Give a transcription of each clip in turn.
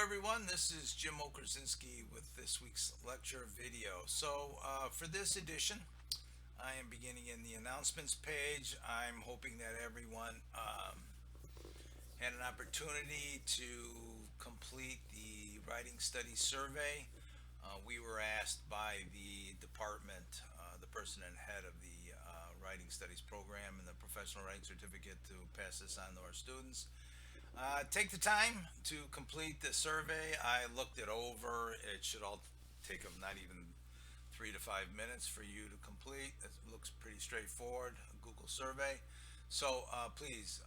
everyone, this is Jim Okersinski with this week's lecture video. For this edition, I am beginning in the announcements page. I'm hoping that everyone had an opportunity to complete the writing study survey. We were asked by the department, the person and head of the writing studies program and the professional writing certificate, to pass this on to our students. Take the time to complete the survey. I looked it over. It should all take up not even 3 to 5 minutes for you to complete. It looks pretty straightforward, a Google survey. Please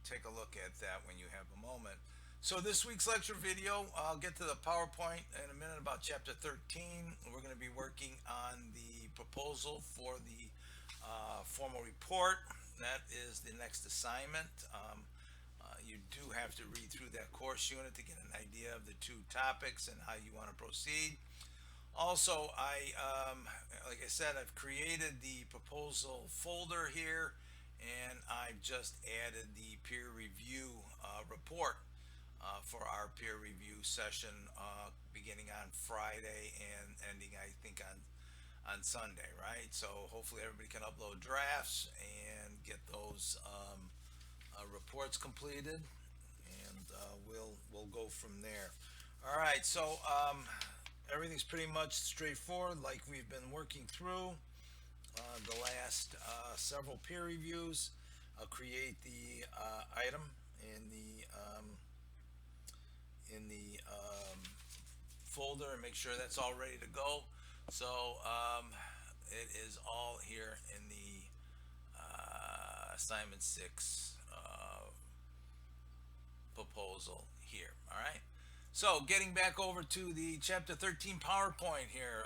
take a look at that when you have a moment. So this week's lecture video, I'll get to the PowerPoint in a minute about chapter 13. We're going to be working on the proposal for the formal report. That is the next assignment. You do have to read through that course unit to get an idea of the two topics and how you want to proceed. Also, like I said, I've created the proposal folder here, and I've just added the peer review report for our peer review session beginning on Friday and ending, I think, on Sunday, right? So hopefully everybody can upload drafts and get those reports completed, and we'll go from there. All right, everything's pretty much straightforward, like we've been working through the last several peer reviews. I'll create the item in the folder and make sure that's all ready to go. It is all here in the assignment 6 proposal here. All right. So getting back over to the chapter 13 PowerPoint here.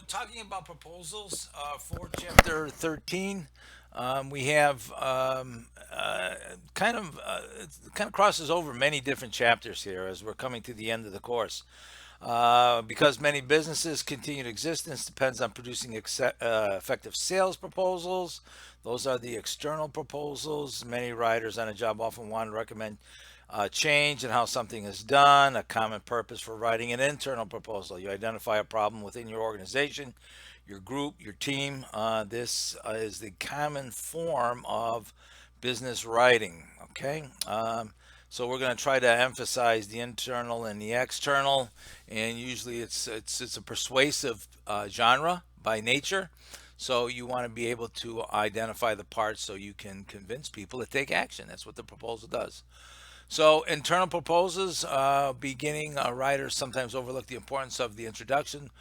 Talking about proposals for chapter 13, we have it kind of crosses over many different chapters here as we're coming to the end of the course. Because many businesses' continued existence depends on producing effective sales proposals. Those are the external proposals. Many writers on a job often want to recommend change in how something is done. A common purpose for writing an internal proposal: you identify a problem within your organization, your group, your team. This is the common form of business writing. Okay. So we're going to try to emphasize the internal and the external, and usually it's a persuasive genre by nature. So you want to be able to identify the parts so you can convince people to take action. That's what the proposal does. So internal proposals, beginning writers sometimes overlook the importance of the introduction,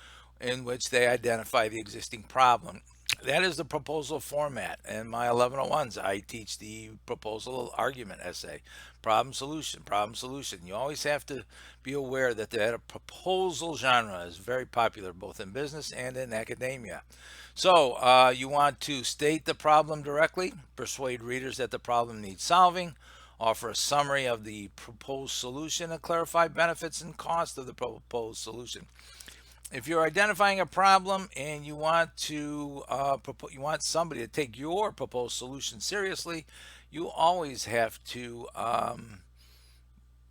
in which they identify the existing problem. That is the proposal format. In my 1101s, I teach the proposal argument essay, problem solution, problem solution. You always have to be aware that the proposal genre is very popular both in business and in academia. So you want to state the problem directly, persuade readers that the problem needs solving, offer a summary of the proposed solution, and clarify benefits and cost of the proposed solution. If you're identifying a problem and you want you want somebody to take your proposed solution seriously, you always have to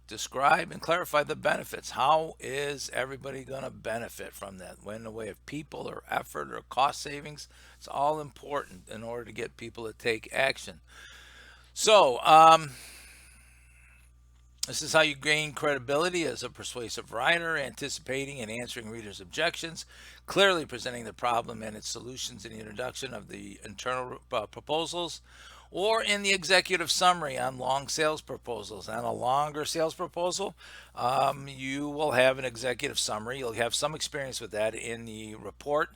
describe and clarify the benefits. How is everybody going to benefit from that? In the way of people or effort or cost savings, it's all important in order to get people to take action. So, this is how you gain credibility as a persuasive writer: anticipating and answering readers' objections, clearly presenting the problem and its solutions in the introduction of the internal proposals, or in the executive summary on long sales proposals. On a longer sales proposal, you will have an executive summary. You'll have some experience with that in the report,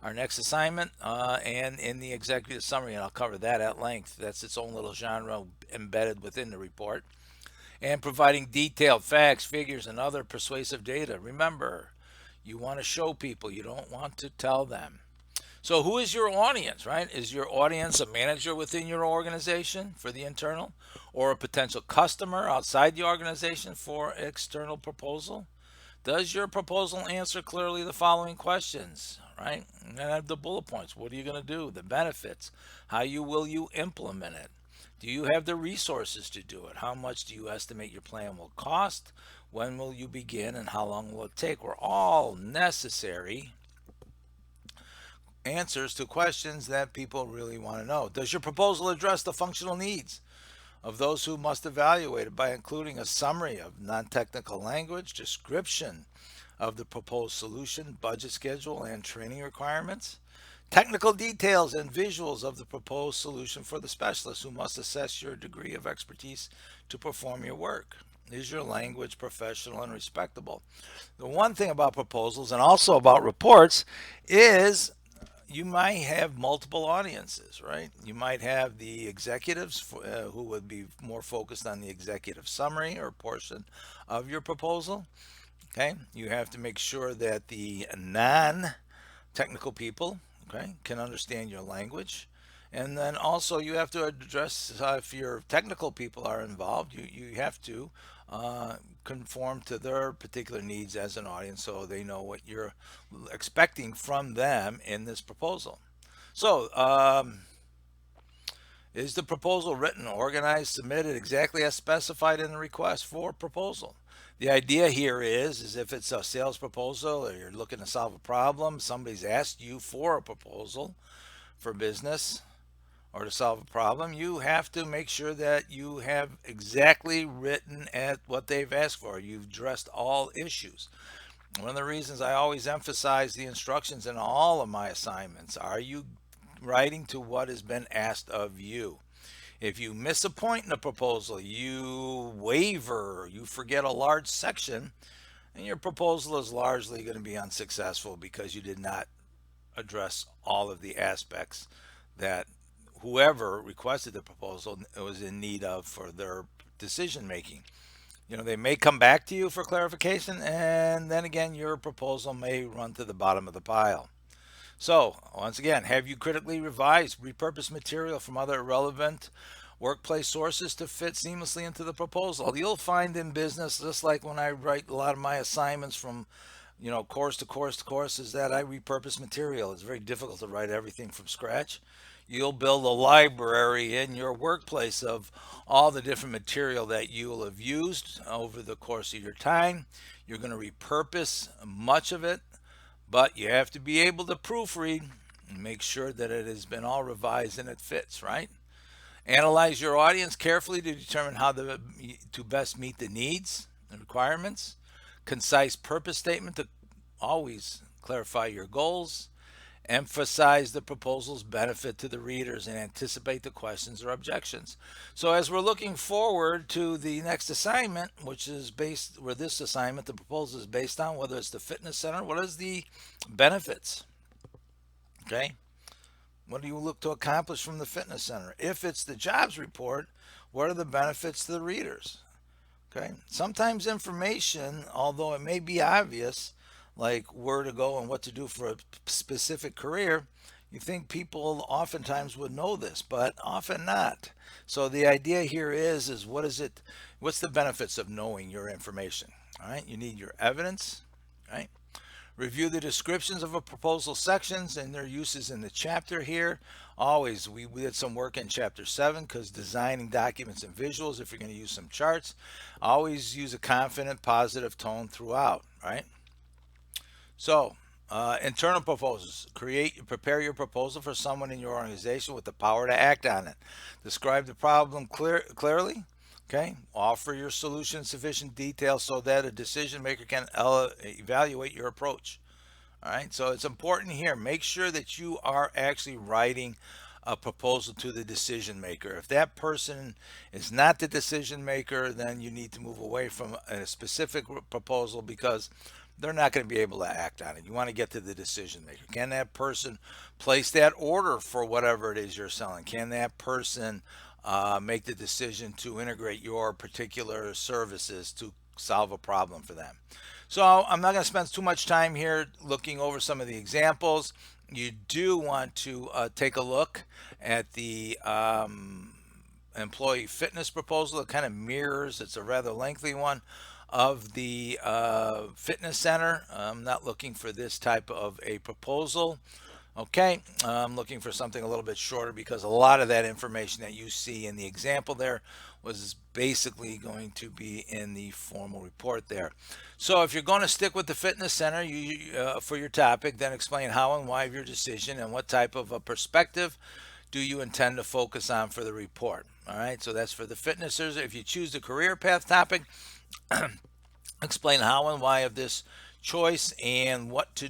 our next assignment, and in the executive summary, and I'll cover that at length. That's its own little genre embedded within the report. And providing detailed facts, figures, and other persuasive data. Remember, you want to show people, you don't want to tell them. So who is your audience, right? Is your audience a manager within your organization for the internal, or a potential customer outside the organization for external proposal? Does your proposal answer clearly the following questions, right? And I have the bullet points. What are you going to do? The benefits. How will you implement it? Do you have the resources to do it? How much do you estimate your plan will cost? When will you begin and how long will it take? Were all necessary answers to questions that people really want to know. Does your proposal address the functional needs of those who must evaluate it by including a summary of non-technical language, description of the proposed solution, budget schedule, and training requirements? Technical details and visuals of the proposed solution for the specialist who must assess your degree of expertise to perform your work. Is your language professional and respectable? The one thing about proposals and also about reports is you might have multiple audiences, right? You might have the executives who would be more focused on the executive summary or portion of your proposal. Okay, you have to make sure that the non-technical people, okay, can understand your language. And then also you have to address if your technical people are involved, you have to conform to their particular needs as an audience so they know what you're expecting from them in this proposal. So, is the proposal written, organized, submitted exactly as specified in the request for proposal? The idea here is if it's a sales proposal or you're looking to solve a problem, somebody's asked you for a proposal for business or to solve a problem, you have to make sure that you have exactly written at what they've asked for. You've addressed all issues. One of the reasons I always emphasize the instructions in all of my assignments, are you writing to what has been asked of you? If you miss a point in the proposal, you waver, you forget a large section, and your proposal is largely going to be unsuccessful because you did not address all of the aspects that whoever requested the proposal was in need of for their decision making. They may come back to you for clarification, and then again, your proposal may run to the bottom of the pile. So, once again, have you critically revised, repurposed material from other relevant workplace sources to fit seamlessly into the proposal? You'll find in business, just like when I write a lot of my assignments from course to course to course, is that I repurpose material. It's very difficult to write everything from scratch. You'll build a library in your workplace of all the different material that you will have used over the course of your time. You're going to repurpose much of it, but you have to be able to proofread and make sure that it has been all revised and it fits, right? Analyze your audience carefully to determine how to best meet the needs and requirements. Concise purpose statement to always clarify your goals. Emphasize the proposal's benefit to the readers and anticipate the questions or objections. So as we're looking forward to the next assignment, which is based where this assignment, the proposal is based on, whether it's the fitness center, what is the benefits? Okay. What do you look to accomplish from the fitness center? If it's the jobs report, what are the benefits to the readers? Okay. Sometimes information, although it may be obvious, like where to go and what to do for a specific career, you think people oftentimes would know this, but often not. So the idea here is what is it? What's the benefits of knowing your information? All right. You need your evidence. Right. Review the descriptions of a proposal sections and their uses in the chapter here. Always, we did some work in chapter 7 because designing documents and visuals, if you're going to use some charts, always use a confident, positive tone throughout, right? So, internal proposals. Prepare your proposal for someone in your organization with the power to act on it. Describe the problem clearly. Okay. Offer your solution in sufficient detail so that a decision maker can evaluate your approach. All right. So it's important here. Make sure that you are actually writing a proposal to the decision maker. If that person is not the decision maker, then you need to move away from a specific proposal because they're not going to be able to act on it. You want to get to the decision maker. Can that person place that order for whatever it is you're selling? Can that person make the decision to integrate your particular services to solve a problem for them? So I'm not going to spend too much time here looking over some of the examples. You do want to take a look at the employee fitness proposal. It kind of mirrors, it's a rather lengthy one, of the fitness center. I'm not looking for this type of a proposal Okay, I'm looking for something a little bit shorter because a lot of that information that you see in the example there was basically going to be in the formal report there. So if you're going to stick with the fitness center for your topic, then explain how and why of your decision and what type of a perspective do you intend to focus on for the report. All right, so that's for the fitnessers. If you choose the career path topic, explain how and why of this choice and what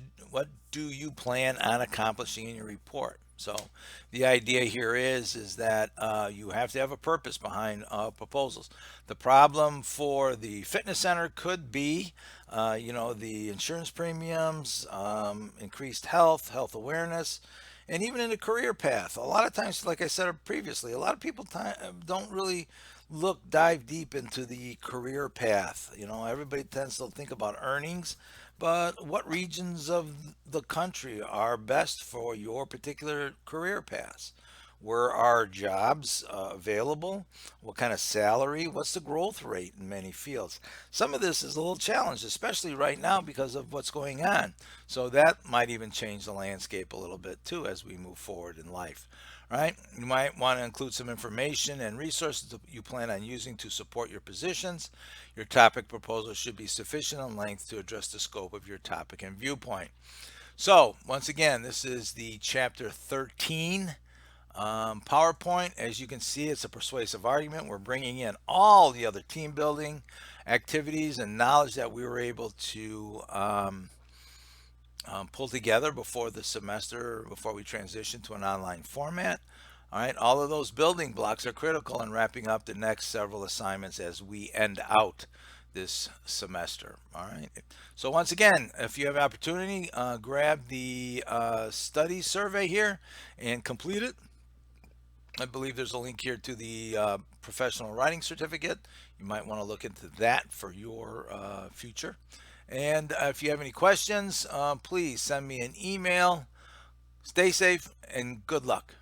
do you plan on accomplishing in your report. So the idea here is that you have to have a purpose behind proposals. The problem for the fitness center could be the insurance premiums, increased health awareness, and even in the career path. A lot of times, like I said previously, a lot of people don't really dive deep into the career path. Everybody tends to think about earnings, but what regions of the country are best for your particular career paths? Where are jobs available? What kind of salary? What's the growth rate in many fields? Some of this is a little challenged, especially right now because of what's going on. So that might even change the landscape a little bit too as we move forward in life. Right? You might want to include some information and resources that you plan on using to support your positions. Your topic proposal should be sufficient in length to address the scope of your topic and viewpoint. So, once again, this is the chapter 13 PowerPoint. As you can see, it's a persuasive argument. We're bringing in all the other team building activities and knowledge that we were able to pull together before the semester, before we transition to an online format. All right, all of those building blocks are critical in wrapping up the next several assignments as we end out this semester. All right. So once again, if you have an opportunity, grab the study survey here and complete it. I believe there's a link here to the professional writing certificate. You might want to look into that for your future. And if you have any questions, please send me an email. Stay safe and good luck.